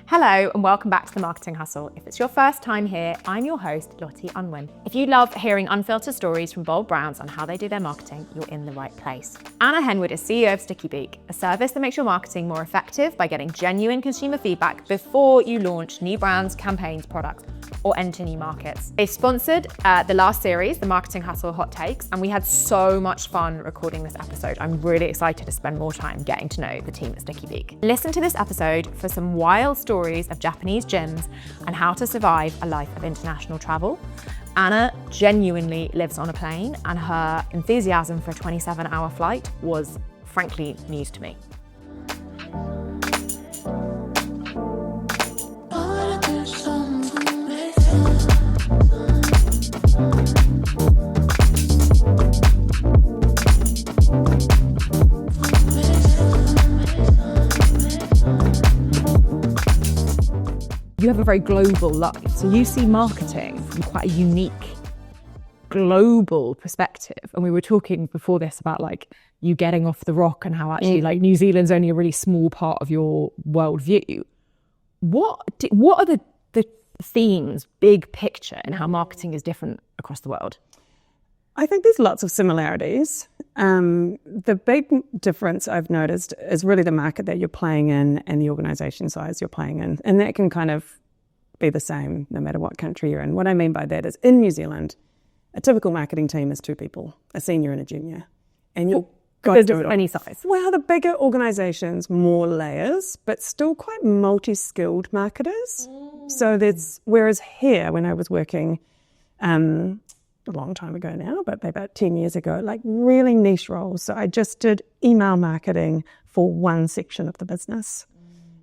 Hello and welcome back to The Marketing Hustle. If it's your first time here, I'm your host, Lottie Unwin. If you love hearing unfiltered stories from bold brands on how they do their marketing, you're in the right place. Anna Henwood is CEO of Stickybeak, a service that makes your marketing more effective by getting genuine consumer feedback before you launch new brands, campaigns, products, or enter new markets. They sponsored the last series, The Marketing Hustle Hot Takes, and we had so much fun recording this episode. I'm really excited to spend more time getting to know the team at Stickybeak. Listen to this episode for some wild stories of Japanese gyms and how to survive a life of international travel. Anna genuinely lives on a plane, and her enthusiasm for a 27-hour flight was frankly news to me. You have a very global life, so you see marketing from quite a unique global perspective. And we were talking before this about like you getting off the rock and how actually like New Zealand's only a really small part of your worldview. What are the themes, big picture, and how marketing is different across the world? I think there's lots of similarities. The big difference I've noticed is really the market that you're playing in and the organisation size you're playing in. And that can kind of be the same no matter what country you're in. What I mean by that is in New Zealand, a typical marketing team is 2 people, a senior and a junior. And you've got to do it any size. Well, the bigger organisations, more layers, but still quite multi-skilled marketers. So whereas here, when I was working a long time ago now, but about 10 years ago, like really niche roles. So I just did email marketing for one section of the business,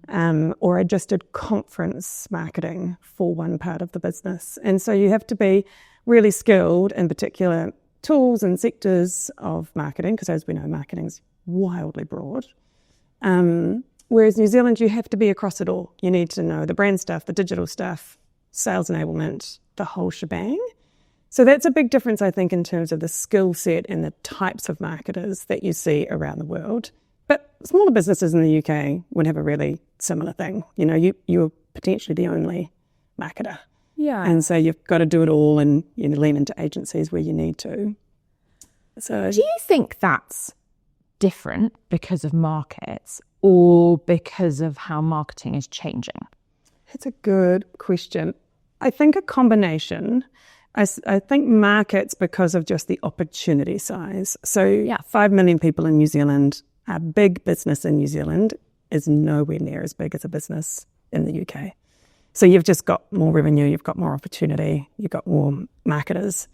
or I just did conference marketing for one part of the business. And so you have to be really skilled in particular tools and sectors of marketing, because as we know, marketing's wildly broad. Whereas New Zealand, you have to be across it all. You need to know the brand stuff, the digital stuff, sales enablement, the whole shebang. So that's a big difference, I think, in terms of the skill set and the types of marketers that you see around the world. But smaller businesses in the UK would have a really similar thing. You know, you're potentially the only marketer. Yeah. And so you've got to do it all and lean into agencies where you need to. So do you think that's different because of markets or because of how marketing is changing? It's a good question. I think a combination. I think markets because of just the opportunity size. So 5 million people in New Zealand, a big business in New Zealand is nowhere near as big as a business in the UK. So you've just got more revenue, you've got more opportunity, you've got more marketers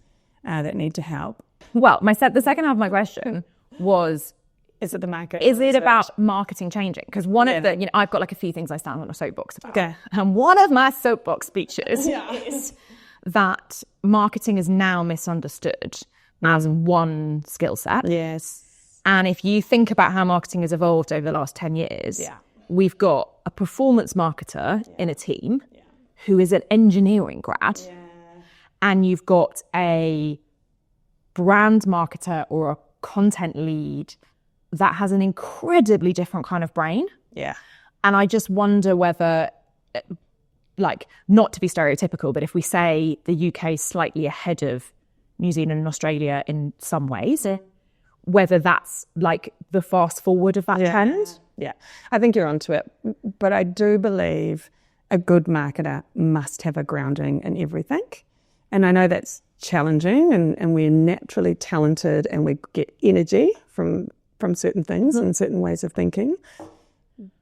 that need to help. Well, the second half of my question was, is it the market? Is it about marketing changing? Because one of the, I've got like a few things I stand on a soapbox about. Okay. And one of my soapbox speeches is that marketing is now misunderstood as one skill set. Yes. And if you think about how marketing has evolved over the last 10 years, we've got a performance marketer in a team who is an engineering grad, and you've got a brand marketer or a content lead that has an incredibly different kind of brain. Yeah. And I just wonder whether, like, not to be stereotypical, but if we say the UK is slightly ahead of New Zealand and Australia in some ways, whether that's like the fast forward of that trend. Yeah, I think you're onto it. But I do believe a good marketer must have a grounding in everything. And I know that's challenging, and we're naturally talented and we get energy from certain things and certain ways of thinking.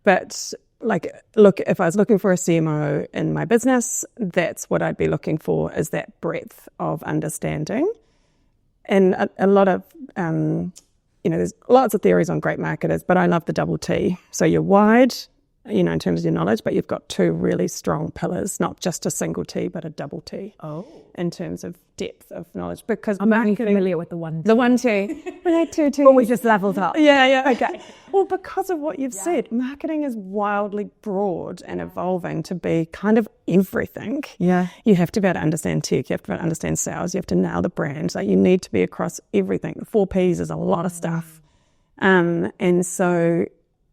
But like, look, if I was looking for a CMO in my business, that's what I'd be looking for, is that breadth of understanding. And a lot of, there's lots of theories on great marketers, but I love the double T. So you're wide, in terms of your knowledge, but you've got 2 really strong pillars, not just a single T, but a double T. Oh. In terms of depth of knowledge. Because I'm only familiar with the one T. The one T. We had 2 Ts. Well, we just leveled up. Yeah, okay. Well, because of what you've said, marketing is wildly broad and evolving to be kind of everything. Yeah. You have to be able to understand tech, you have to be able to understand sales, you have to nail the brand. Like, you need to be across everything. The 4 Ps is a lot of stuff. And so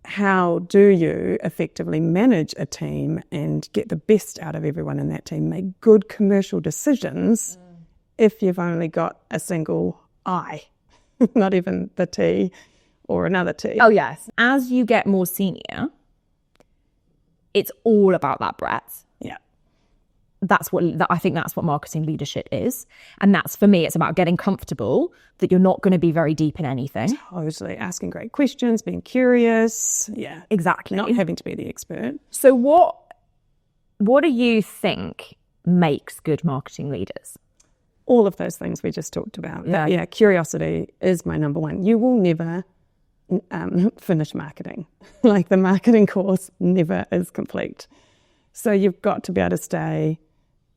how do you effectively manage a team and get the best out of everyone in that team, make good commercial decisions if you've only got a single I, not even the T or another T. Oh, yes. As you get more senior, it's all about that breadth. Yeah. I think that's what marketing leadership is. And that's, for me, it's about getting comfortable that you're not going to be very deep in anything. Totally. Asking great questions, being curious. Yeah. Exactly. Not having to be the expert. So what do you think makes good marketing leaders? All of those things we just talked about. Yeah. Yeah, curiosity is my number one. You will never finish marketing. Like, the marketing course never is complete. So you've got to be able to stay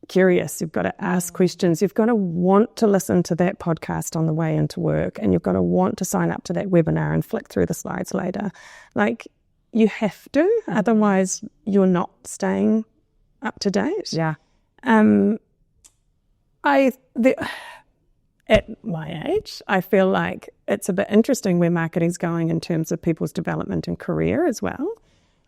curious. You've got to ask questions. You've got to want to listen to that podcast on the way into work, and you've got to want to sign up to that webinar and flick through the slides later. Like, you have to, otherwise you're not staying up to date. Yeah. At my age, I feel like it's a bit interesting where marketing's going in terms of people's development and career as well.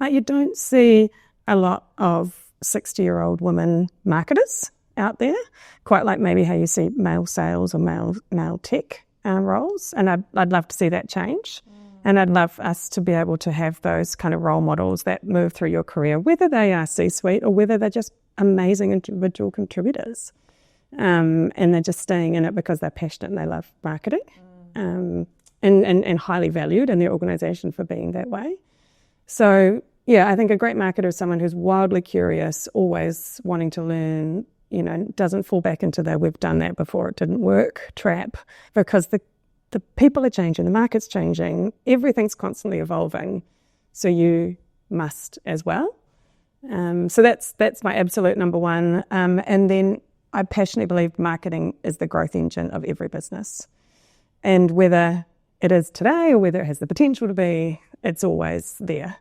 Like, you don't see a lot of 60-year-old women marketers out there, quite like maybe how you see male sales or male tech roles. And I'd love to see that change. And I'd love us to be able to have those kind of role models that move through your career, whether they are C-suite or whether they're just amazing individual contributors. And they're just staying in it because they're passionate and they love marketing, and highly valued in their organisation for being that way. So, yeah, I think a great marketer is someone who's wildly curious, always wanting to learn, doesn't fall back into the "we've done that before, it didn't work" trap, because the people are changing, the market's changing, everything's constantly evolving. So you must as well. So that's my absolute number one. And then I passionately believe marketing is the growth engine of every business. And whether it is today or whether it has the potential to be, it's always there.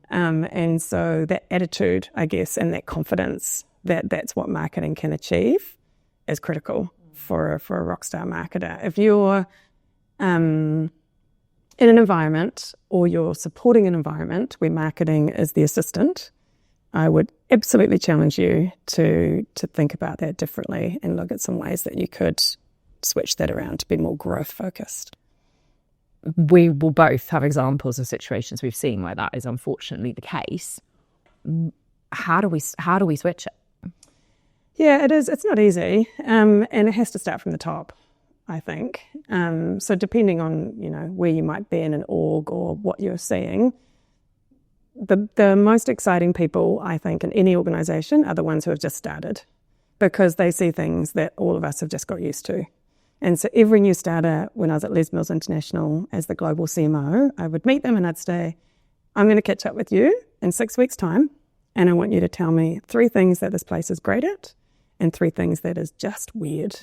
And so that attitude, I guess, and that confidence that that's what marketing can achieve is critical for a rock star marketer. If you're in an environment or you're supporting an environment where marketing is the assistant, I would absolutely challenge you to think about that differently and look at some ways that you could switch that around to be more growth focused. We will both have examples of situations we've seen where that is unfortunately the case. How do we switch it? Yeah, it is. It's not easy, and it has to start from the top, I think. So depending on where you might be in an org or what you're seeing, the most exciting people, I think, in any organisation are the ones who have just started, because they see things that all of us have just got used to. And so every new starter, when I was at Les Mills International as the global CMO, I would meet them and I'd say, I'm going to catch up with you in 6 weeks' time, and I want you to tell me 3 things that this place is great at and 3 things that is just weird,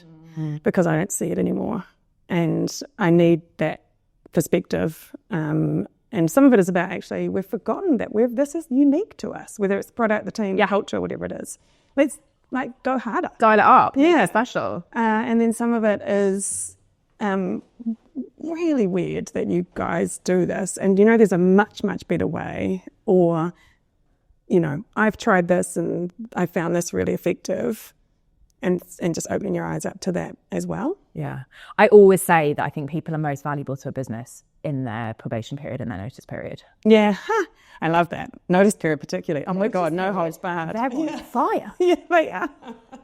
because I don't see it anymore. And I need that perspective. And some of it is about, actually, we've forgotten that this is unique to us, whether it's the product, the team, culture, whatever it is. Let's go harder. Dial it up. Yeah. Special. And then some of it is really weird that you guys do this. And, there's a much, much better way. Or, I've tried this and I found this really effective. And just opening your eyes up to that as well. Yeah. I always say that I think people are most valuable to a business in their probation period and their notice period. Yeah. I love that. Notice period particularly. Oh my God, no holds barred. They're on fire. Yeah, they are.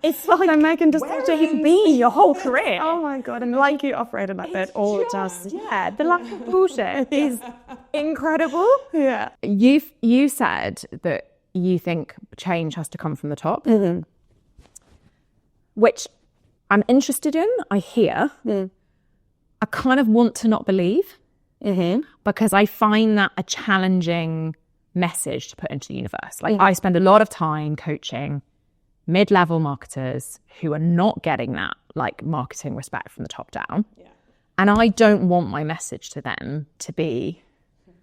It's like they're making decisions. Where have you been your whole career? Oh my God, and like you operated like that all the time. Yeah, the lack of bullshit is incredible. Yeah. You said that you think change has to come from the top. Mm-hmm. Which I'm interested in, I hear. I kind of want to not believe, because I find that a challenging message to put into the universe. Like, I spend a lot of time coaching mid-level marketers who are not getting that, like, marketing respect from the top down. Yeah. And I don't want my message to them to be,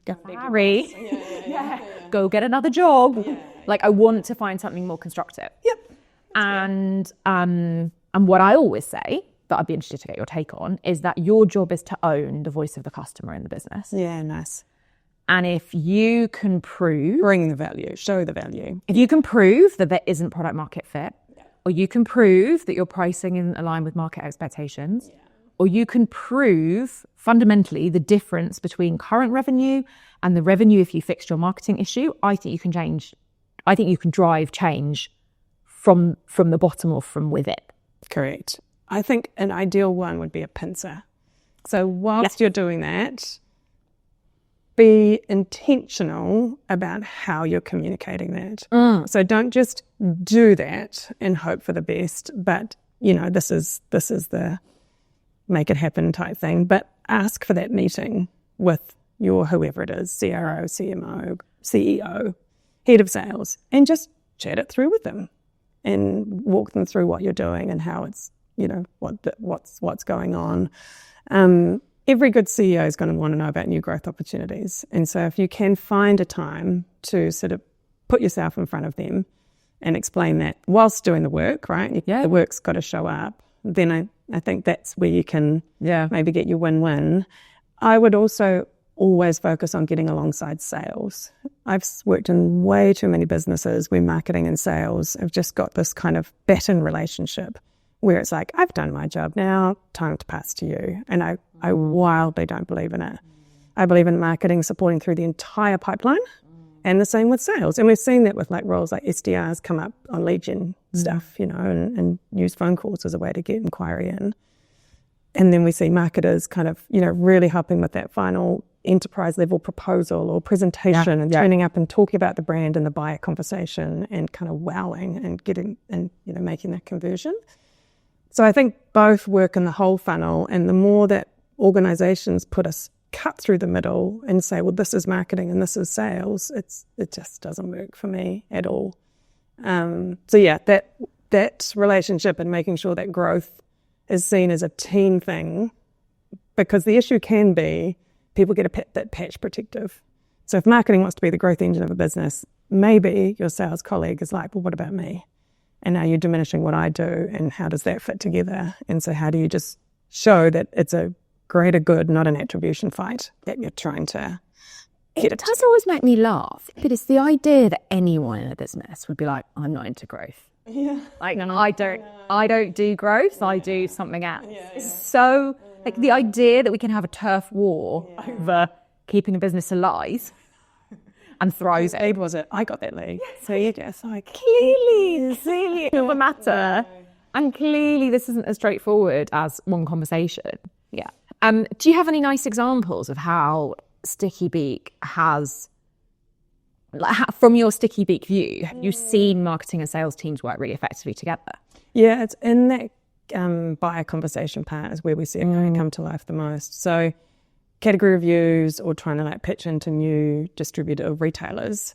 Harry, go get another job. Like, I want to find something more constructive. Yep. And what I always say, that I'd be interested to get your take on, is that your job is to own the voice of the customer in the business. Yeah, nice. And if you can prove... Bring the value, show the value. If you can prove that there isn't product market fit, or you can prove that your pricing isn't aligned with market expectations, or you can prove fundamentally the difference between current revenue and the revenue if you fixed your marketing issue, I think you can change. I think you can drive change from the bottom or from within. Correct. I think an ideal one would be a pincer. So whilst you're doing that, be intentional about how you're communicating that. So don't just do that and hope for the best, but this is the make it happen type thing. But ask for that meeting with your whoever it is, CRO, CMO, CEO, head of sales, and just chat it through with them and walk them through what you're doing and how it's what's going on. Every good CEO is going to want to know about new growth opportunities. And so if you can find a time to sort of put yourself in front of them and explain that whilst doing the work, right? The work's got to show up. Then I think that's where you can maybe get your win-win. I would also always focus on getting alongside sales. I've worked in way too many businesses where marketing and sales have just got this kind of baton relationship where it's like, I've done my job now, time to pass to you. And I wildly don't believe in it. I believe in marketing supporting through the entire pipeline and the same with sales. And we've seen that with like roles like SDRs come up on lead gen stuff, and use phone calls as a way to get inquiry in. And then we see marketers kind of, really helping with that final enterprise level proposal or presentation and turning up and talking about the brand and the buyer conversation and kind of wowing and getting and, making that conversion. So I think both work in the whole funnel, and the more that organizations cut through the middle and say, well, this is marketing and this is sales, it just doesn't work for me at all. That relationship and making sure that growth is seen as a team thing, because the issue can be people get a bit patch protective. So if marketing wants to be the growth engine of a business, maybe your sales colleague is like, well, what about me? And are you diminishing what I do, and how does that fit together? And so how do you just show that it's a greater good, not an attribution fight that you're trying to get it does always make me laugh, but it's the idea that anyone in a business would be like, I'm not into growth. Yeah. Like, I don't do growth, I do something else. It's so, like, the idea that we can have a turf war over keeping a business alive and thrives. Whose lead was it? I got that lead. So you just like clearly the matter. And clearly this isn't as straightforward as one conversation. Yeah. Do you have any nice examples of how Stickybeak has, from your Stickybeak view, have you seen marketing and sales teams work really effectively together? Yeah, it's in that buyer conversation part is where we see it come to life the most. So category reviews or trying to pitch into new distributor or retailers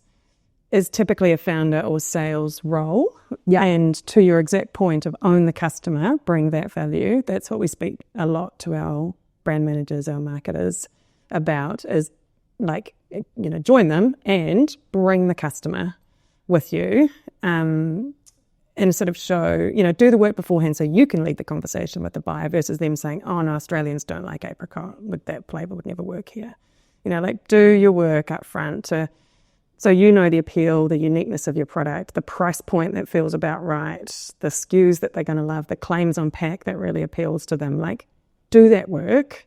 is typically a founder or sales role. Yeah. And to your exact point of own the customer, bring that value, that's what we speak a lot to our brand managers, our marketers about, is join them and bring the customer with you, and sort of show, do the work beforehand so you can lead the conversation with the buyer versus them saying, oh no, Australians don't like apricot, with that flavour would never work here. Do your work up front so the appeal, the uniqueness of your product, the price point that feels about right, the SKUs that they're going to love, the claims on pack that really appeals to them. Do that work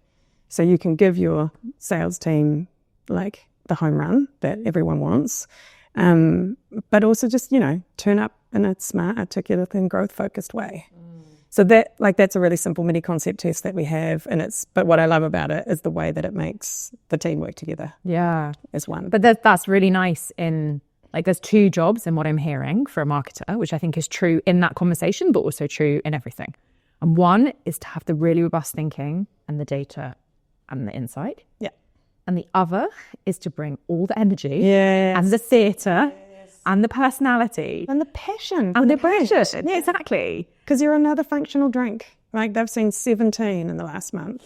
so you can give your sales team the home run that everyone wants. But also just, turn up in a smart, articulate and growth-focused way. So that's a really simple mini concept test that we have. But what I love about it is the way that it makes the team work together. Yeah. As one. But that's really nice there's two jobs in what I'm hearing for a marketer, which I think is true in that conversation, but also true in everything. And one is to have the really robust thinking and the data and the insight. Yeah. And the other is to bring all the energy and the theatre and the personality. And the passion. And the passion. Yeah, exactly. Because you're another functional drink. They've seen 17 in the last month.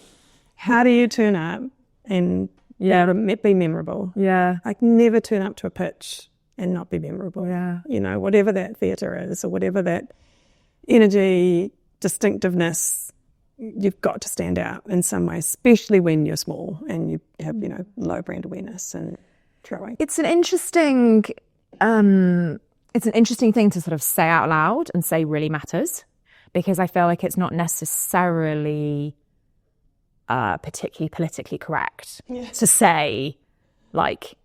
How do you turn up and be memorable? Yeah. Never turn up to a pitch and not be memorable. Yeah. Whatever that theatre is or whatever that energy, distinctiveness, you've got to stand out in some way, especially when you're small and you have, low brand awareness and growing. It's an interesting thing to sort of say out loud and say really matters, because I feel like it's not necessarily particularly politically correct to say, like,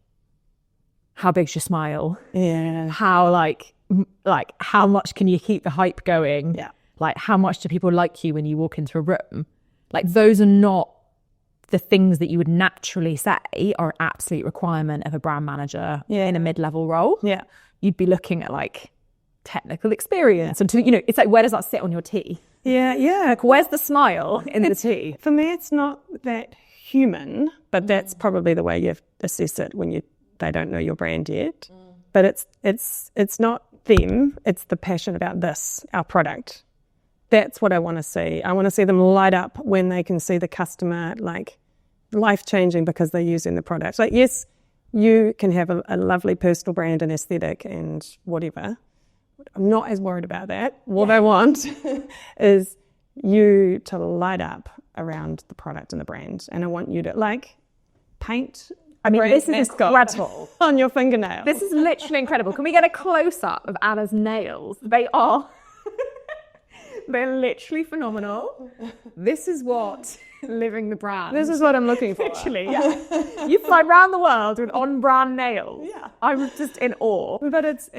how big's your smile? Yeah. How like how much can you keep the hype going? Yeah. Like, how much do people like you when you walk into a room? Like, those are not the things that you would naturally say are an absolute requirement of a brand manager in a mid-level role. Yeah. You'd be looking at like technical experience and it's like, where does that sit on your tea? Yeah. Yeah. Like, where's the smile in the tea? For me, it's not that human, but that's probably the way you assess it when they don't know your brand yet. But it's not them, it's the passion about this, our product. That's what I want to see. I want to see them light up when they can see the customer, like, life-changing because they're using the product. Like, yes, you can have a lovely personal brand and aesthetic and whatever. I'm not as worried about that. What I want is you to light up around the product and the brand. And I want you to, like, paint... this is incredible. On your fingernail. This is literally incredible. Can we get a close-up of Anna's nails? They're literally phenomenal. This is what living the brand. This is what I'm looking for. Literally, yeah. You fly around the world with on-brand nails. Yeah. I was just in awe. But it's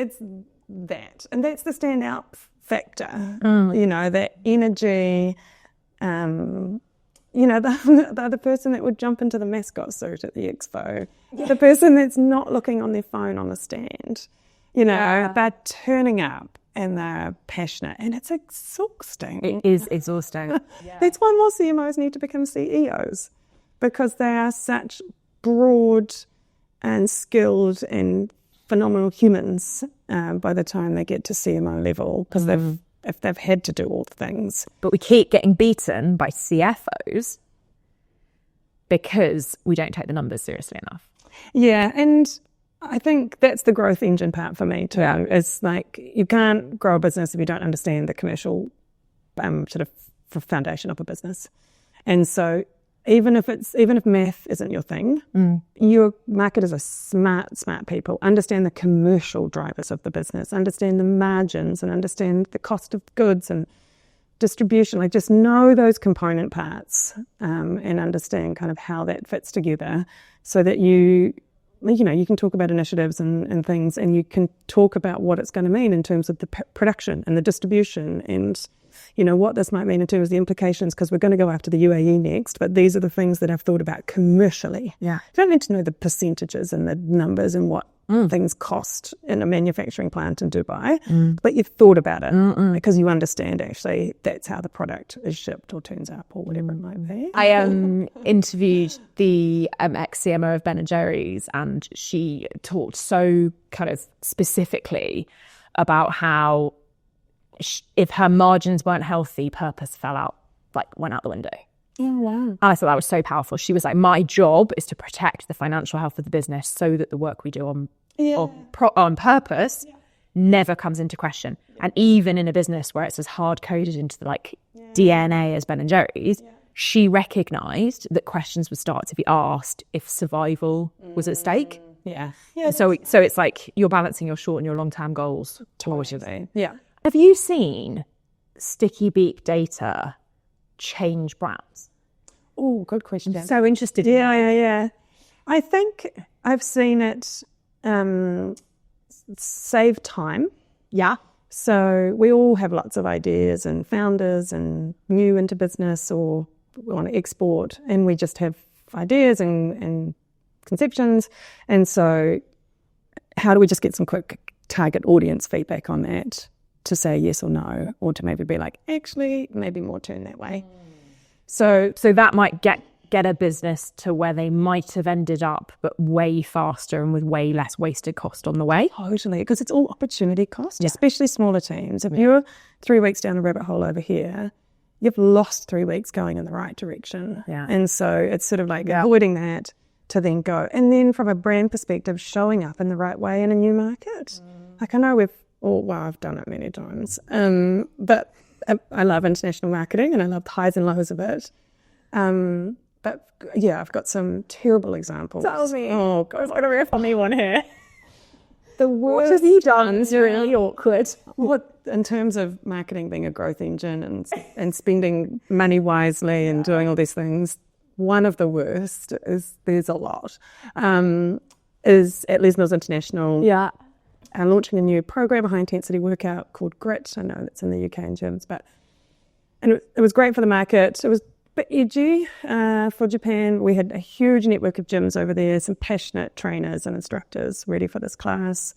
that. And that's the standout factor. That energy. The person that would jump into the mascot suit at the expo. Yeah. The person that's not looking on their phone on the stand. They're turning up. And they're passionate, and it's exhausting. It is exhausting. That's why more CMOs need to become CEOs, because they are such broad and skilled and phenomenal humans by the time they get to CMO level, because if they've had to do all the things. But we keep getting beaten by CFOs because we don't take the numbers seriously enough. Yeah, and I think that's the growth engine part for me too. Yeah. It's like, you can't grow a business if you don't understand the commercial sort of foundation of a business. And so even if math isn't your thing, your marketers are smart people, understand the commercial drivers of the business, understand the margins and understand the cost of goods and distribution. Like, just know those component parts and understand kind of how that fits together, so that you can talk about initiatives and things, and you can talk about what it's going to mean in terms of the production and the distribution and, what this might mean in terms of the implications, because we're going to go after the UAE next, but these are the things that I've thought about commercially. Yeah. You don't need to know the percentages and the numbers and what things cost in a manufacturing plant in Dubai, but you've thought about it because you understand actually that's how the product is shipped or turns up or whatever it might be. I interviewed the ex-CMO of Ben & Jerry's, and she talked so kind of specifically about how if her margins weren't healthy, purpose went out the window. Oh, wow. And I thought that was so powerful. She was like, my job is to protect the financial health of the business so that the work we do on purpose never comes into question. And even in a business where it's as hard-coded into the DNA as Ben & Jerry's, she recognised that questions would start to be asked if survival was at stake. Yeah. So it's like you're balancing your short and your long-term goals towards you. Yeah. Have you seen Stickybeak data change brands? Oh, good question. I'm so interested. Yeah. I think I've seen it save time. Yeah. So we all have lots of ideas and founders and new into business, or we want to export, and we just have ideas and conceptions. And so how do we just get some quick target audience feedback on that to say yes or no, or to maybe be like, actually, maybe more turn that way. So that might get a business to where they might have ended up, but way faster and with way less wasted cost on the way. Totally, because it's all opportunity cost, especially smaller teams. If you're 3 weeks down a rabbit hole over here, you've lost 3 weeks going in the right direction. Yeah. And so it's sort of like avoiding that to then go. And then from a brand perspective, showing up in the right way in a new market. Like, I know I've done it many times, but I love international marketing and I love the highs and lows of it. But yeah, I've got some terrible examples. Tell me. Oh, God. There's like a real funny one here. The worst. What have you done? It's really awkward. What, in terms of marketing being a growth engine and spending money wisely and doing all these things, one of the worst is, there's a lot, is at Les Mills International. Yeah. Launching a new program, a high-intensity workout called GRIT. I know that's in the UK and gyms, and it was great for the market. It was a bit edgy for Japan. We had a huge network of gyms over there, some passionate trainers and instructors ready for this class.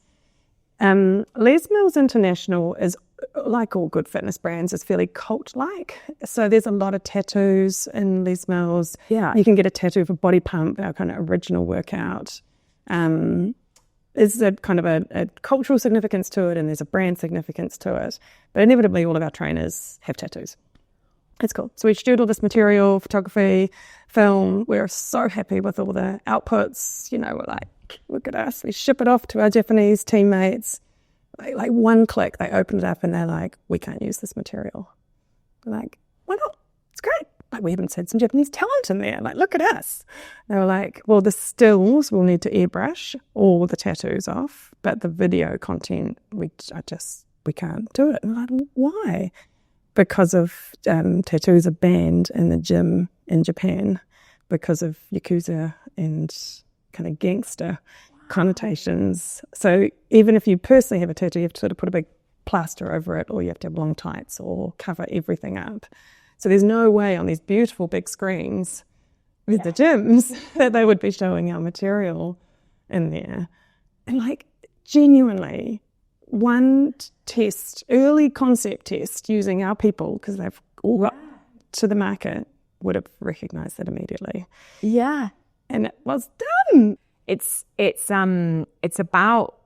Les Mills International is, like all good fitness brands, is fairly cult-like. So there's a lot of tattoos in Les Mills. Yeah. You can get a tattoo for Body Pump, our kind of original workout. There's a kind of a cultural significance to it and there's a brand significance to it. But inevitably, all of our trainers have tattoos. It's cool. So we shoot all this material, photography, film. We're so happy with all the outputs. You know, we're like, look at us. We ship it off to our Japanese teammates. Like one click, they open it up and they're like, we can't use this material. We're like, why not? It's great. Like, we haven't had some Japanese talent in there. Like, look at us. They were like, well, the stills we'll need to airbrush all the tattoos off, but the video content, we can't do it. And I'm like, why? Because of tattoos are banned in the gym in Japan because of Yakuza and kind of gangster connotations. So even if you personally have a tattoo, you have to sort of put a big plaster over it, or you have to have long tights or cover everything up. So there's no way on these beautiful big screens with the gyms that they would be showing our material in there. And like, genuinely, one test, early concept test using our people, because they've all got to the market, would have recognised that immediately. Yeah. And it was done. It's about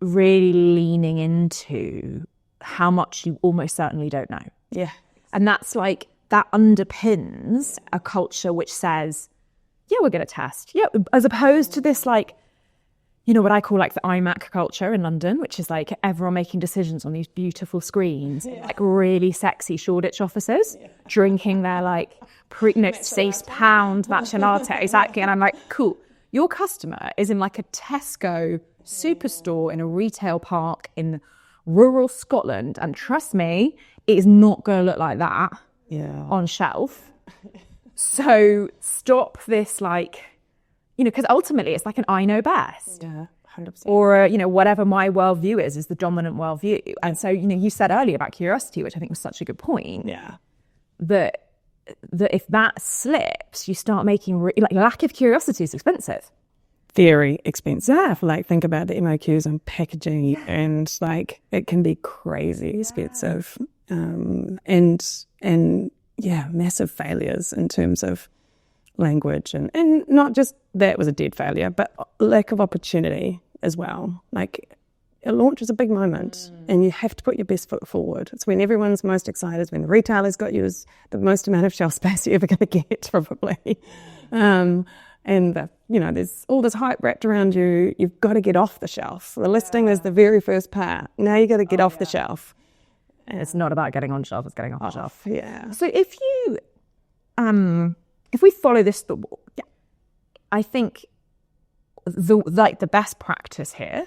really leaning into how much you almost certainly don't know. Yeah. And that's like, that underpins a culture which says, yeah, we're going to test. Yeah, as opposed to this, like, you know, what I call like the iMac culture in London, which is like everyone making decisions on these beautiful screens, like really sexy Shoreditch offices, drinking their like £6 matcha latte. Exactly. And I'm like, cool. Your customer is in like a Tesco superstore in a retail park in rural Scotland. And trust me, it is not going to look like that on shelf. So stop this, like, you know, because ultimately it's like an I know best. Yeah, 100%. Or, you know, whatever my worldview is the dominant worldview. And so, you know, you said earlier about curiosity, which I think was such a good point. Yeah. That if that slips, you start making, like, lack of curiosity is expensive. Very expensive. Like, think about the MOQs and packaging, and like it can be crazy expensive. And yeah, massive failures in terms of language, and not just that was a dead failure, but lack of opportunity as well. Like, a launch is a big moment and you have to put your best foot forward. It's when everyone's most excited, it's when the retailer's got you as the most amount of shelf space you're ever going to get, probably. And you know, there's all this hype wrapped around you. You've got to get off the shelf. The listing is the very first part. Now you got to get off the shelf. And it's not about getting on shelf, it's getting off the shelf. Yeah. So if we follow this thought, I think the best practice here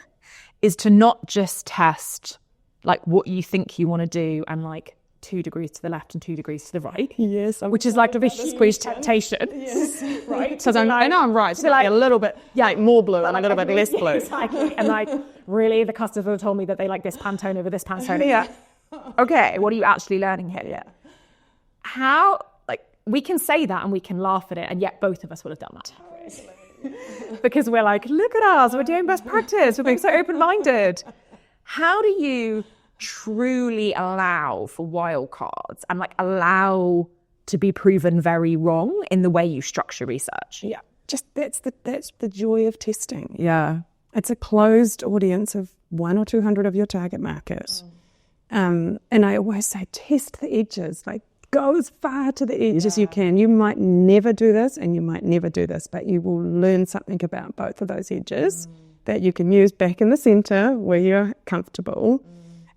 is to not just test like what you think you want to do and like 2 degrees to the left and 2 degrees to the right. Yes. Which is like a huge temptation. Yes. Right? So I know I'm right. So like a little bit like more blue and a little bit less blue. Exactly. And like, really, the customer told me that they like this Pantone over this Pantone. Yeah. Okay, what are you actually learning here? Yeah. How, like, we can say that and we can laugh at it, and yet both of us would have done that. Because we're like, look at us, we're doing best practice, we're being so open-minded. How do you truly allow for wild cards and like allow to be proven very wrong in the way you structure research? Yeah. Just that's the joy of testing. Yeah. It's a closed audience of 100 or 200 of your target market. And I always say, test the edges, like go as far to the edge as you can. You might never do this and you might never do this, but you will learn something about both of those edges that you can use back in the center where you're comfortable.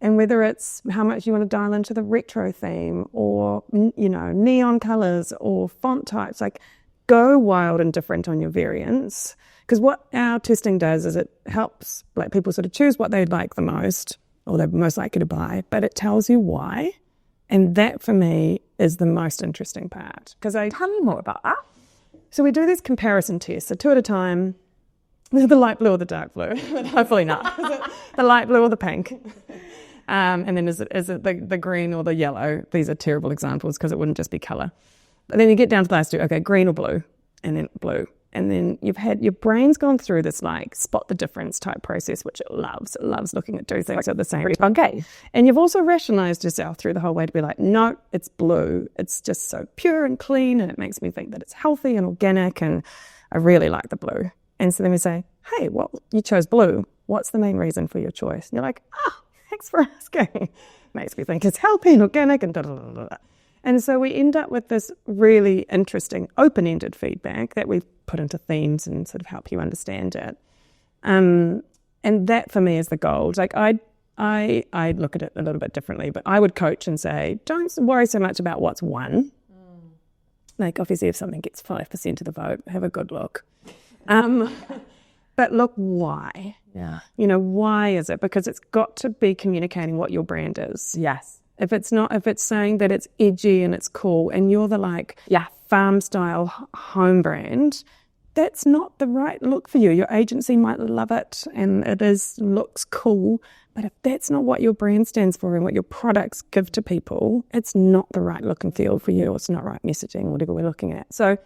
And whether it's how much you want to dial into the retro theme or, neon colors or font types, like go wild and different on your variants. Because what our testing does is it helps like people sort of choose what they like the most or they're most likely to buy, but it tells you why. And that for me is the most interesting part. Tell me more about that. So we do these comparison tests, so 2 at a time. The light blue or the dark blue? Hopefully not. Is it the light blue or the pink? And then is it the green or the yellow? These are terrible examples because it wouldn't just be colour. But then you get down to the last two. Okay, green or blue, and then blue. And then your brain's gone through this like spot the difference type process, which it loves. It loves looking at two things at the same time. Okay. And you've also rationalised yourself through the whole way to be like, no, it's blue. It's just so pure and clean, and it makes me think that it's healthy and organic, and I really like the blue. And so then we say, hey, well, you chose blue. What's the main reason for your choice? And you're like, thanks for asking. Makes me think it's healthy and organic and da-da-da-da-da. And so we end up with this really interesting open-ended feedback that we put into themes and sort of help you understand it. And that for me is the gold. Like I look at it a little bit differently, but I would coach and say, don't worry so much about what's won. Like obviously if something gets 5% of the vote, have a good look. But look why. Yeah. Why is it? Because it's got to be communicating what your brand is. Yes. If it's saying that it's edgy and it's cool and you're the farm style home brand, that's not the right look for you. Your agency might love it and looks cool, but if that's not what your brand stands for and what your products give to people, it's not the right look and feel for you. It's not right messaging, whatever we're looking at. So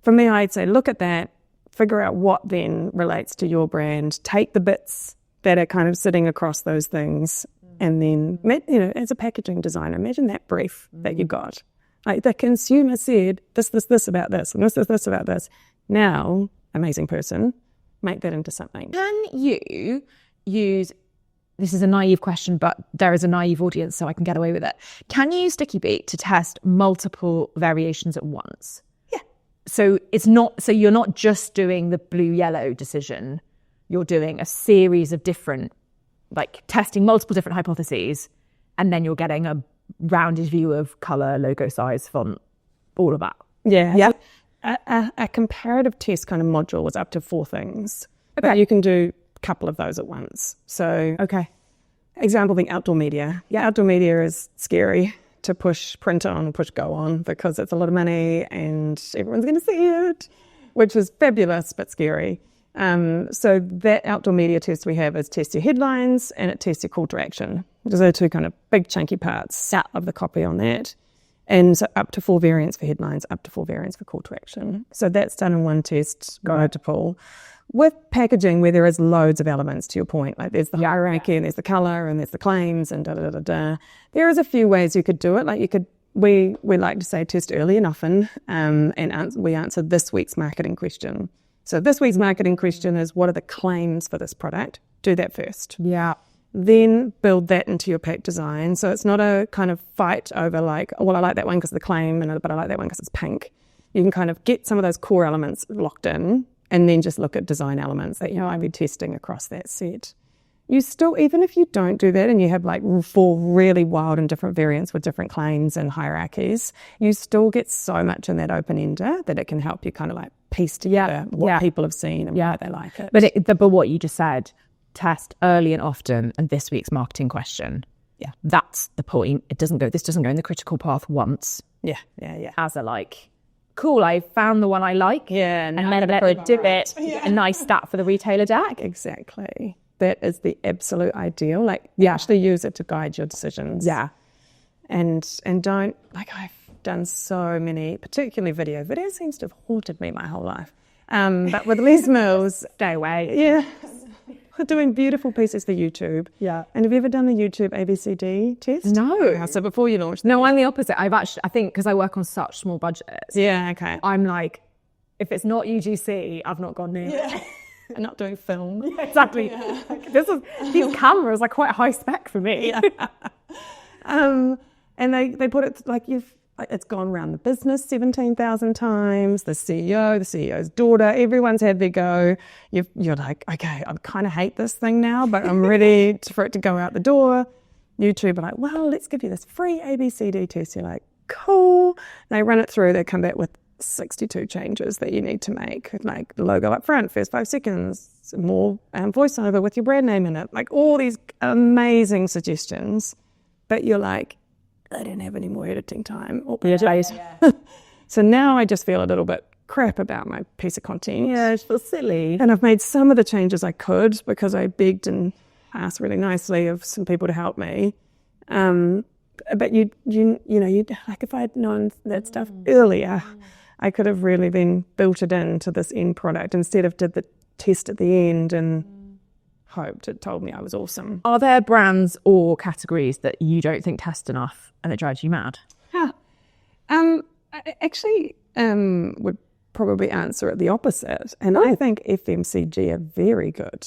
for me, I'd say look at that, figure out what then relates to your brand, take the bits that are kind of sitting across those things. And then, as a packaging designer, imagine that brief that you got. Like the consumer said, this about this, and this about this. Now, amazing person, make that into something. Can you use, this is a naive question, but there is a naive audience, so I can get away with it. Can you use Stickybeak to test multiple variations at once? Yeah. So you're not just doing the blue-yellow decision, you're doing a series of different, like testing multiple different hypotheses, and then you're getting a rounded view of colour, logo size, font, all of that. Yeah. Yeah. A comparative test kind of module was up to 4 things. Okay. But you can do a couple of those at once. So, example being outdoor media. Yeah, outdoor media is scary to push print on, push go on, because it's a lot of money and everyone's going to see it, which is fabulous but scary. So that outdoor media test we have is test your headlines and it tests your call to action. Those are 2 kind of big chunky parts of the copy on that. And so up to 4 variants for headlines, up to 4 variants for call to action. So that's done in one test, go to pull. With packaging, where there is loads of elements, to your point, like there's the hierarchy and there's the colour and there's the claims and da-da-da-da. There is a few ways you could do it. Like we like to say test early and often, and we answer this week's marketing question. So this week's marketing question is, what are the claims for this product? Do that first. Yeah. Then build that into your pack design. So it's not a kind of fight over like, well, I like that one because of the claim, but I like that one because it's pink. You can kind of get some of those core elements locked in and then just look at design elements that, I'd be testing across that set. You still, even if you don't do that and you have like 4 really wild and different variants with different claims and hierarchies, you still get so much in that open-ender that it can help you kind of like piece together what people have seen and why they like it. But what you just said, test early and often, and this week's marketing question. Yeah, that's the point. This doesn't go in the critical path once. Yeah. As a like, cool, I found the one I like. Yeah. And then let it do it. Yeah. A nice stat for the retailer deck. Exactly. That is the absolute ideal. Like, you actually use it to guide your decisions. Yeah. And don't, like, I've done so many, particularly video. Video seems to have haunted me my whole life. But with Les Mills, stay away. Yeah. We're doing beautiful pieces for YouTube. Yeah. And have you ever done the YouTube ABCD test? No. So before you launched? No, I'm the opposite. I think because I work on such small budgets. Yeah, okay. I'm like, if it's not UGC, I've not gone near it. And not doing film. Yeah, exactly. Yeah. These cameras are quite high spec for me. Yeah. And they put it like it's gone around the business 17,000 times. The CEO, the CEO's daughter, everyone's had their go. You're like, okay, I kind of hate this thing now, but I'm ready for it to go out the door. YouTube are like, well, let's give you this free ABCD test. You're like, cool. They run it through. They come back with 62 changes that you need to make, like logo up front, first 5 seconds, more voiceover with your brand name in it, like all these amazing suggestions. But you're like, I don't have any more editing time. So now I just feel a little bit crap about my piece of content. Yeah, it feels silly. And I've made some of the changes I could because I begged and asked really nicely of some people to help me. But you know, like if I'd known that stuff earlier, I could have really then built it into this end product instead of did the test at the end and hoped it told me I was awesome. Are there brands or categories that you don't think test enough and it drives you mad? I actually would probably answer it the opposite. And I think FMCG are very good.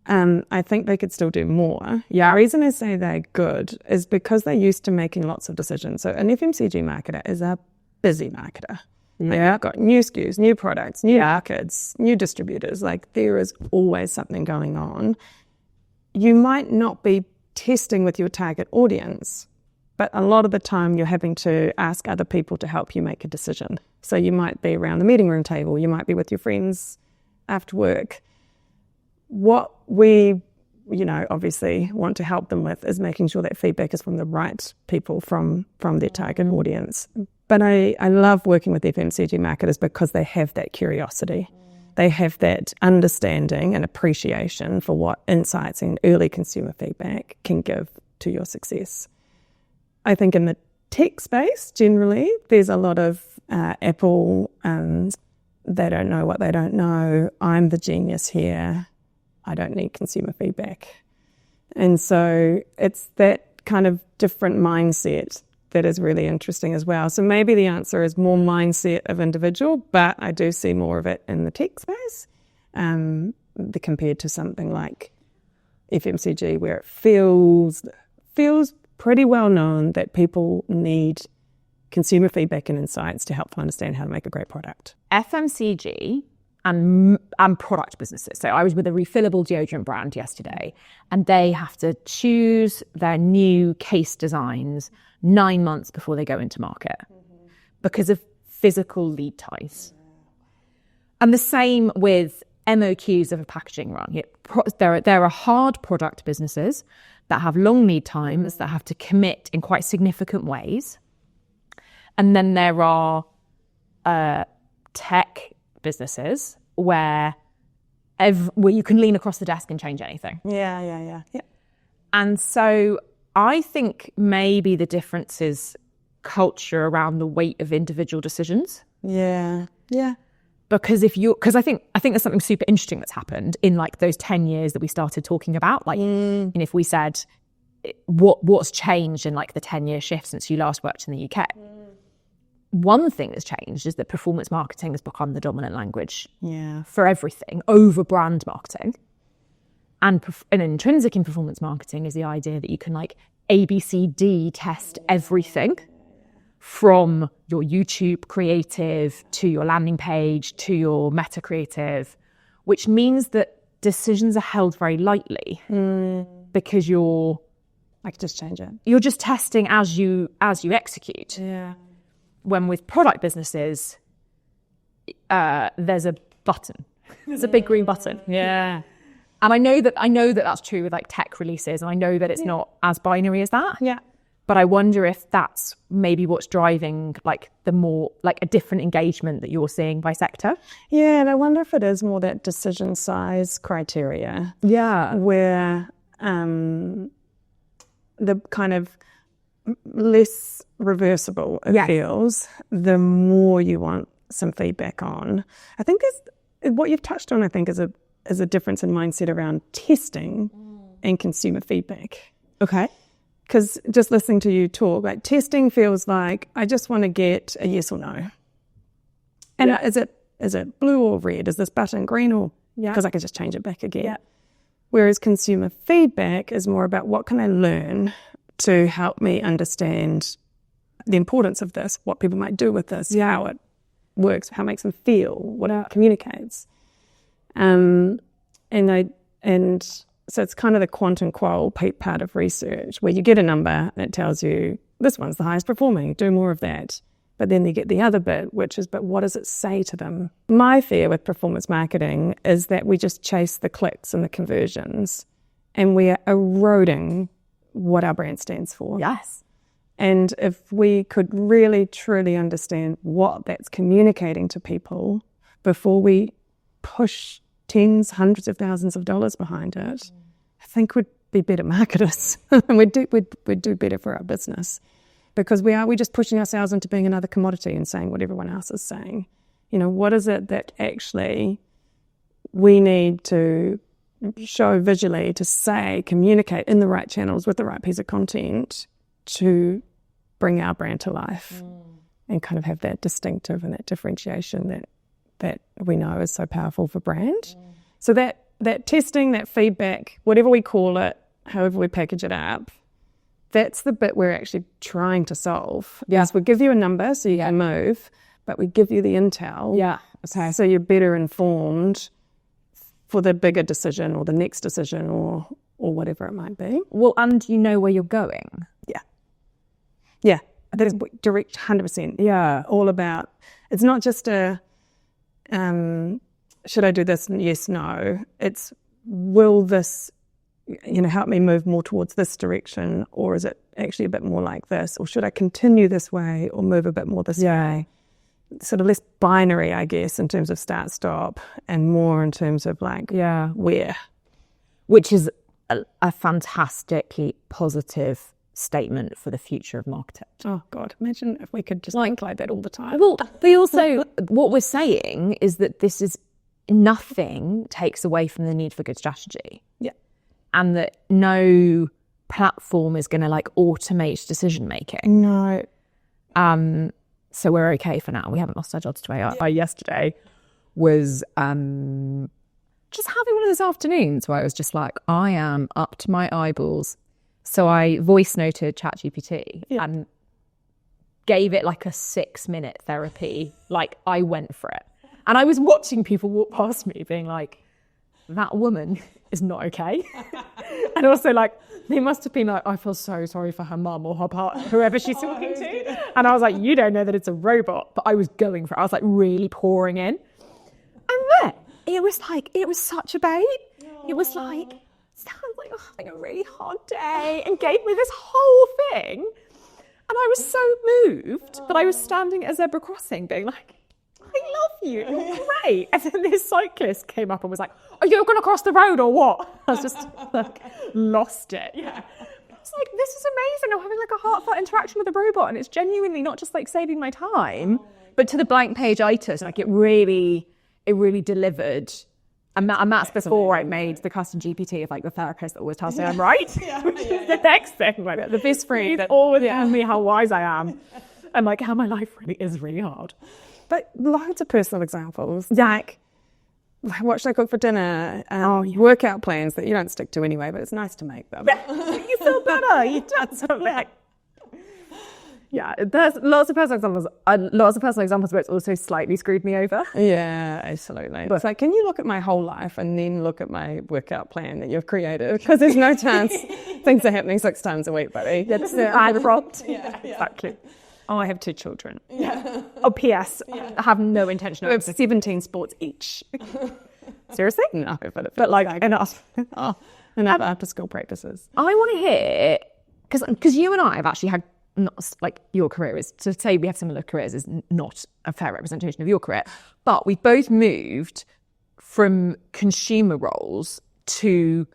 I think they could still do more. Yeah. The reason I say they're good is because they're used to making lots of decisions. So an FMCG marketer is a busy marketer. Yeah. They've got new SKUs, new products, new markets, new distributors. Like there is always something going on. You might not be testing with your target audience, but a lot of the time you're having to ask other people to help you make a decision. So you might be around the meeting room table, you might be with your friends after work. What we, obviously want to help them with is making sure that feedback is from the right people from their target audience. But I love working with FMCG marketers because they have that curiosity. They have that understanding and appreciation for what insights and early consumer feedback can give to your success. I think in the tech space, generally, there's a lot of Apple, they don't know what they don't know. I'm the genius here. I don't need consumer feedback. And so it's that kind of different mindset that is really interesting as well. So maybe the answer is more mindset of individual, but I do see more of it in the tech space compared to something like FMCG, where it feels pretty well known that people need consumer feedback and insights to help them understand how to make a great product. FMCG and product businesses. So I was with a refillable deodorant brand yesterday, and they have to choose their new case designs 9 months before they go into market because of physical lead times. And the same with MOQs of a packaging run. There are hard product businesses that have long lead times that have to commit in quite significant ways. And then there are tech businesses where you can lean across the desk and change anything. Yeah. And so I think maybe the difference is culture around the weight of individual decisions. Yeah. Because I think there's something super interesting that's happened in like those 10 years that we started talking about. Like, and if we said what's changed in like the 10-year shift since you last worked in the UK, one thing that's changed is that performance marketing has become the dominant language for everything over brand marketing. And intrinsic in performance marketing is the idea that you can like ABCD test everything from your YouTube creative to your landing page to your meta creative, which means that decisions are held very lightly because I could just change it. You're just testing as you execute. Yeah. When with product businesses, there's a button. There's a big green button. Yeah. And I know that that's true with like tech releases, and I know that it's not as binary as that. Yeah. But I wonder if that's maybe what's driving like the more like a different engagement that you're seeing by sector. Yeah, and I wonder if it is more that decision size criteria. Yeah. Where the kind of less reversible it feels, the more you want some feedback on. I think what you've touched on, I think, is a difference in mindset around testing and consumer feedback. Okay. Because just listening to you talk, like testing feels like I just want to get a yes or no. And is it blue or red? Is this button green or because I can just change it back again? Yeah. Whereas consumer feedback is more about what can I learn to help me understand the importance of this, what people might do with this, how it works, how it makes them feel, what it communicates. And So it's kind of the quant and qual part of research where you get a number and it tells you this one's the highest performing, do more of that. But then you get the other bit, which is, but what does it say to them? My fear with performance marketing is that we just chase the clicks and the conversions and we are eroding what our brand stands for. Yes. And if we could really, truly understand what that's communicating to people before we push tens, hundreds of thousands of dollars behind it, I think we'd be better marketers and we'd do better for our business, because we're just pushing ourselves into being another commodity and saying what everyone else is saying. You know, what is it that actually we need to show visually, to say, communicate in the right channels with the right piece of content to bring our brand to life and kind of have that distinctive and that differentiation that we know is so powerful for brand. So that testing, that feedback, whatever we call it, however we package it up, that's the bit we're actually trying to solve. Yes, we give you a number so you can move, but we give you the intel. Yeah. Okay. So you're better informed for the bigger decision or the next decision or whatever it might be. Well, and you know where you're going. Yeah. That's direct 100%. Yeah. All about, it's not just a, should I do this? Yes, no. It's, will this, help me move more towards this direction, or is it actually a bit more like this? Or should I continue this way or move a bit more this way? Sort of less binary, I guess, in terms of start, stop, and more in terms of where. Which is a fantastically positive statement for the future of marketing. Oh God, imagine if we could just apply that all the time. Well, but also what we're saying is that this is, nothing takes away from the need for good strategy. Yeah. And that no platform is going to automate decision making. No. So we're okay for now. We haven't lost our jobs to AI. Yesterday was just having one of those afternoons where I was just like, I am up to my eyeballs. So I voice noted ChatGPT and gave it a 6-minute therapy. I went for it. And I was watching people walk past me being like, that woman is not okay. And also they must have been I feel so sorry for her mum or her partner, whoever she's talking to. And I was like, you don't know that it's a robot. But I was going for it. I was really pouring in. And then it was such a bait. It was sounds like having a really hard day, and gave me this whole thing. And I was so moved that I was standing at a zebra crossing being like, I love you, you're great. And then this cyclist came up and was like, are you going to cross the road or what? I was just lost it. Yeah. It's this is amazing. I'm having a heartfelt interaction with a robot, and it's genuinely not just saving my time, but to the blank page itis, it really delivered. And that's before I made the custom GPT of the therapist that always tells me I'm right. The next thing, the best friend that always tells me how wise I am, and how my life really is really hard. But loads of personal examples. What should I cook for dinner? Workout plans that you don't stick to anyway, but it's nice to make them. You feel better. You do something. Yeah, there's lots of personal examples, but it's also slightly screwed me over. Yeah, absolutely. But it's can you look at my whole life and then look at my workout plan that you've created? Because there's no chance things are happening 6 times a week, buddy. Yeah, this is I prompt. Exactly. Oh, I have 2 children. Yeah. Oh, P.S. I have no intention of... We have 17 sports each. Seriously? No, but enough. Enough after school practices. I want to hear, because you and I have actually had, not your career is, to say we have similar careers is not a fair representation of your career, but we've both moved from consumer roles to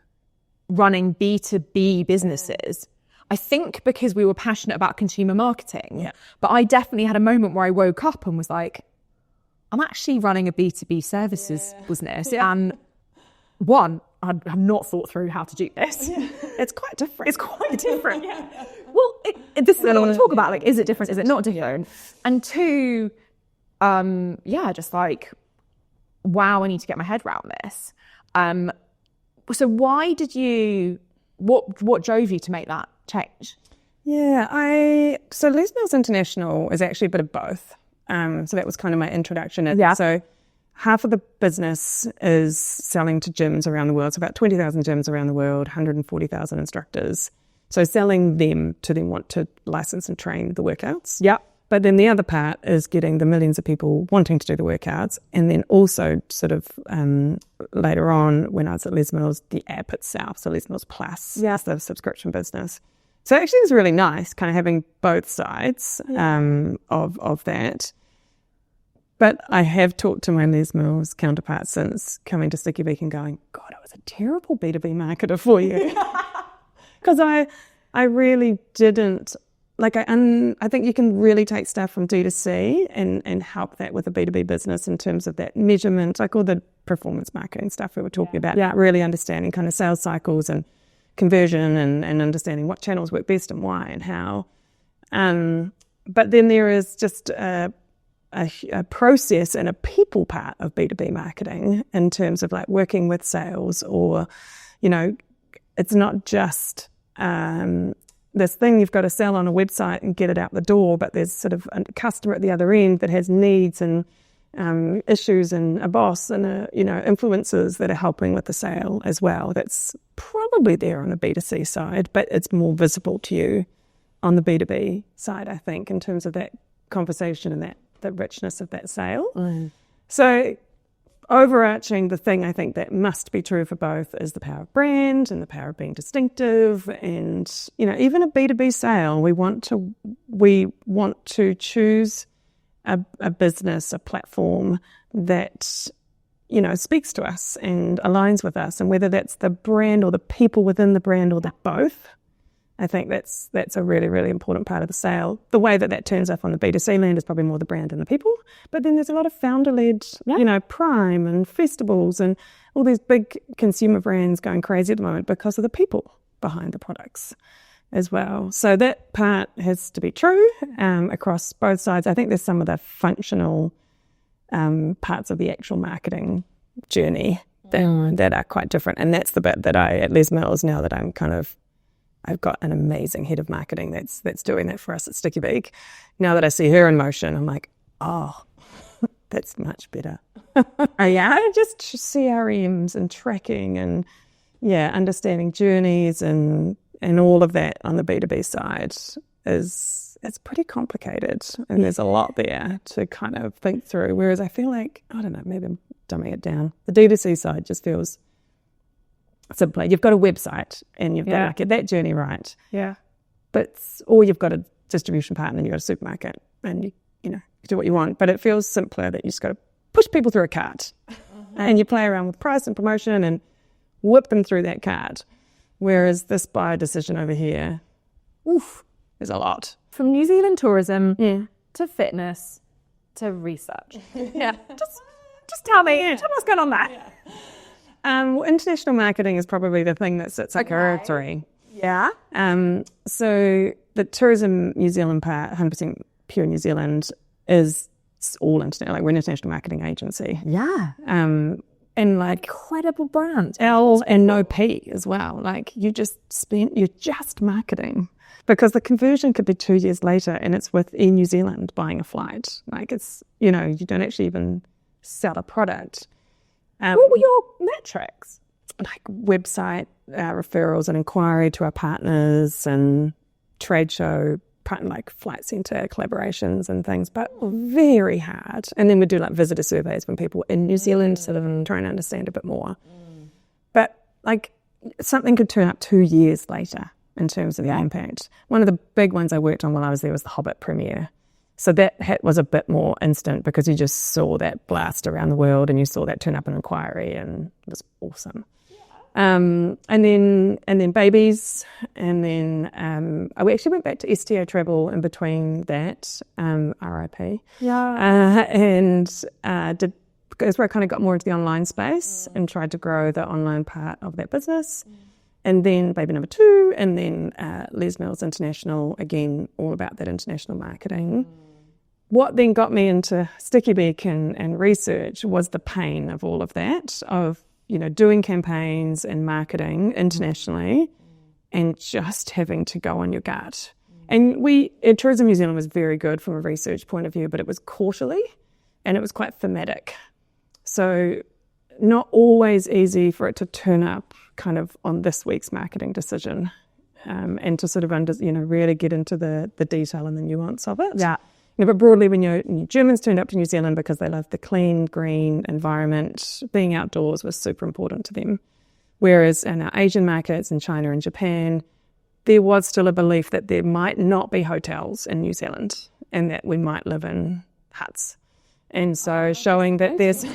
running B2B businesses. I think because we were passionate about consumer marketing, but I definitely had a moment where I woke up and was like, I'm actually running a B2B services business. Yeah. And one, I have not thought through how to do this. Yeah. It's quite different. Well, this is what I want to talk about. Is it different? Is it not different? And 2, just wow, I need to get my head around this. So why did you, what drove you to make that change? Yeah, so Les Mills International is actually a bit of both. So that was kind of my introduction. So half of the business is selling to gyms around the world. So about 20,000 gyms around the world, 140,000 instructors. So selling them to then want to license and train the workouts. Yeah. But then the other part is getting the millions of people wanting to do the workouts. And then also sort of later on when I was at Les Mills, the app itself, so Les Mills Plus, is the subscription business. So actually it's really nice kind of having both sides of that. But I have talked to my Les Mills counterparts since coming to Stickybeak and going, God, I was a terrible B2B marketer for you. Because I really didn't. Like I think you can really take stuff from D2C and help that with a B2B business in terms of that measurement, like all the performance marketing stuff we were talking about, really understanding kind of sales cycles and conversion and understanding what channels work best and why and how. But then there is just a process and a people part of B2B marketing in terms of like working with sales or, it's not just this thing you've got to sell on a website and get it out the door, but there's sort of a customer at the other end that has needs and issues and a boss and influencers that are helping with the sale as well. That's probably there on the B2C side, but it's more visible to you on the B2B side, I think, in terms of that conversation and the richness of that sale. So overarching, the thing I think that must be true for both is the power of brand and the power of being distinctive. And, even a B2B sale, we want to choose a business, a platform that, speaks to us and aligns with us. And whether that's the brand or the people within the brand or the both, I think that's a really, really important part of the sale. The way that turns up on the B2C land is probably more the brand and the people. But then there's a lot of founder-led, Prime and festivals and all these big consumer brands going crazy at the moment because of the people behind the products as well. So that part has to be true across both sides. I think there's some of the functional parts of the actual marketing journey that are quite different. And that's the bit that at Les Mills, now that I've got an amazing head of marketing that's doing that for us at Stickybeak. Now that I see her in motion, I'm like, oh, that's much better. Just CRMs and tracking and understanding journeys and all of that on the B2B side it's pretty complicated and there's a lot there to kind of think through. Whereas I feel like, I don't know, maybe I'm dumbing it down. The D2C side just feels simply, you've got a website and you've got to get that journey right. Yeah. Or you've got a distribution partner and you've got a supermarket and you do what you want. But it feels simpler that you just got to push people through a cart and you play around with price and promotion and whip them through that cart. Whereas this buyer decision over here, there's a lot. From New Zealand tourism to fitness to research. Just tell me what's going on there. International marketing is probably the thing that sits at territory. Yeah. So the tourism New Zealand part, 100% pure New Zealand, is all international. Like we're an international marketing agency. Yeah. And like incredible brand. L and no P as well. Like you're just marketing. Because the conversion could be 2 years later and it's with Air New Zealand buying a flight. Like it's, you don't actually even sell a product. What were your metrics? Like website referrals and inquiry to our partners and trade show, like flight centre collaborations and things, but very hard. And then we do like visitor surveys when people in New Zealand sort of trying to understand a bit more. But like something could turn up 2 years later in terms of the impact. One of the big ones I worked on while I was there was the Hobbit premiere. So that was a bit more instant because you just saw that blast around the world and you saw that turn up in inquiry and it was awesome. And then babies, and then we actually went back to STO travel in between that, RIP. Yeah. Because where I kind of got more into the online space and tried to grow the online part of that business. And then baby number 2, and then Les Mills International, again, all about that international marketing. What then got me into Stickybeak and research was the pain of all of that, of, doing campaigns and marketing internationally and just having to go on your gut. And Tourism New Zealand was very good from a research point of view, but it was quarterly and it was quite thematic. So not always easy for it to turn up kind of on this week's marketing decision, and to sort of really get into the detail and the nuance of it. Yeah. But broadly, when Germans turned up to New Zealand because they loved the clean, green environment, being outdoors was super important to them. Whereas in our Asian markets, in China and Japan, there was still a belief that there might not be hotels in New Zealand and that we might live in huts. And so showing that there's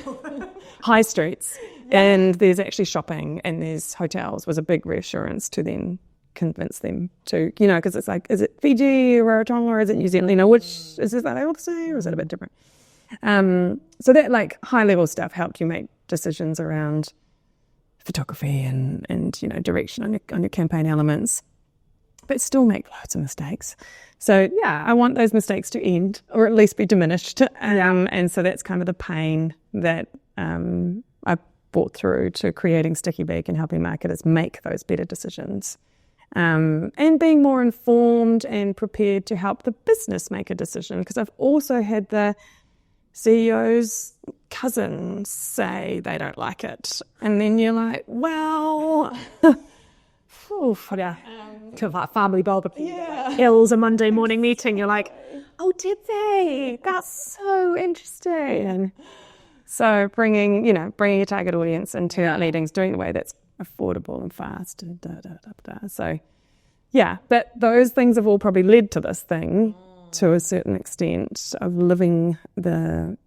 high streets and there's actually shopping and there's hotels was a big reassurance to then convince them to, because it's like, is it Fiji or Rarotonga or is it New Zealand? Which is that all the same or is it a bit different? So that like high level stuff helped you make decisions around photography and direction on your campaign elements, but still make loads of mistakes. So yeah, I want those mistakes to end or at least be diminished. And so that's kind of the pain that I brought through to creating Stickybeak and helping marketers make those better decisions. And being more informed and prepared to help the business make a decision. Because I've also had the CEO's cousins say they don't like it. And then you're like, well... Kind of like family barbecue. Hills a Monday morning meeting. You're like, oh, did they? That's so interesting. So bringing your target audience into our meetings, doing it in a way that's affordable and fast. And So, yeah, but those things have all probably led to this thing to a certain extent of living the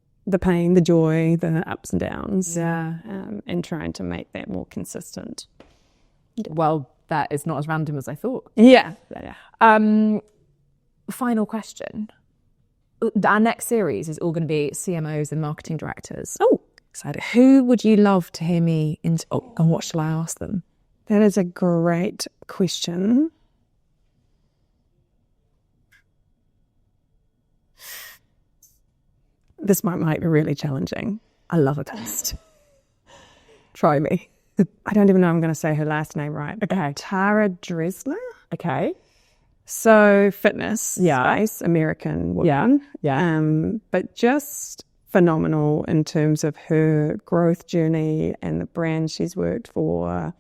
pain, the joy, the ups and downs, and trying to make that more consistent. Well, that is not as random as I thought. Yeah. Final question. Our next series is all going to be CMOs and marketing directors. Oh, excited. Who would you love to hear me and what shall I ask them? That is a great question. This might be really challenging. I love a test. Try me. I don't even know I'm going to say her last name right. Okay. Tara Dressler. Okay. So fitness space, American woman. Yeah. But just phenomenal in terms of her growth journey and the brand she's worked for,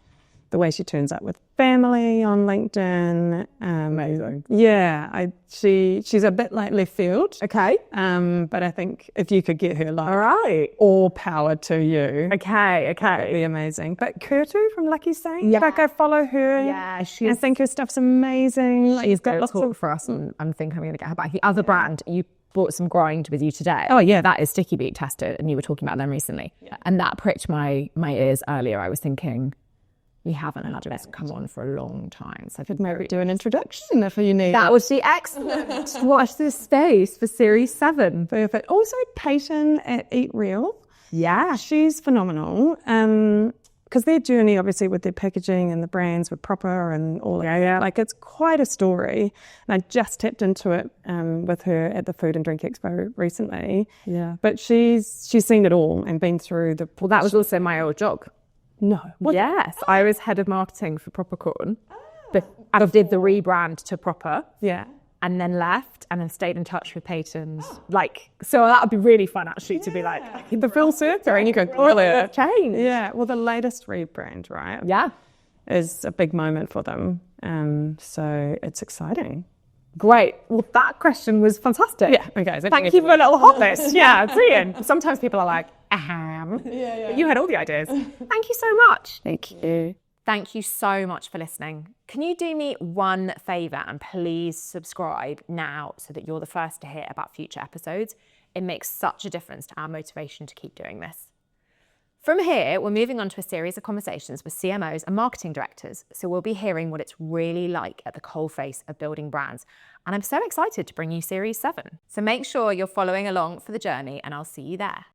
the way she turns up with family on LinkedIn. Amazing. Yeah, she's a bit like left field. Okay. But I think if you could get her all right, all power to you. Okay. That'd be amazing. But Kurtu from Lucky Saint, yeah. like I follow her. Yeah, I think her stuff's amazing. She's got lots of for us, and I think I'm going to get her back. The other brand you brought some grind with you today. Oh yeah, that is Stickybeak tested, and you were talking about them recently, and that pricked my ears earlier. I was thinking, we haven't had this come on for a long time. So I could maybe do an introduction if you need. That would be excellent. Watch this space for Series 7. Perfect. Also, Peyton at Eat Real. Yeah. She's phenomenal. Because their journey, obviously, with their packaging and the brands with Proper and all that. Like, it's quite a story. And I just tapped into it with her at the Food and Drink Expo recently. Yeah. But she's seen it all and been through the... Well, that was also my old job. No. Yes, I was head of marketing for Proper Corn. I did the rebrand to Proper. Yeah. And then left and then stayed in touch with Peyton's. So that would be really fun actually to be like the full circle and you go, change. Yeah. Well, the latest rebrand, right? Yeah. Is a big moment for them. So it's exciting. Great. Well, that question was fantastic. Yeah. Okay. So thank you for a little hot list. Yeah, brilliant. Sometimes people are like, Yeah. But you had all the ideas. Thank you so much. Thank you. Thank you so much for listening. Can you do me one favour and please subscribe now so that you're the first to hear about future episodes? It makes such a difference to our motivation to keep doing this. From here, we're moving on to a series of conversations with CMOs and marketing directors. So we'll be hearing what it's really like at the coalface of building brands. And I'm so excited to bring you Series 7. So make sure you're following along for the journey and I'll see you there.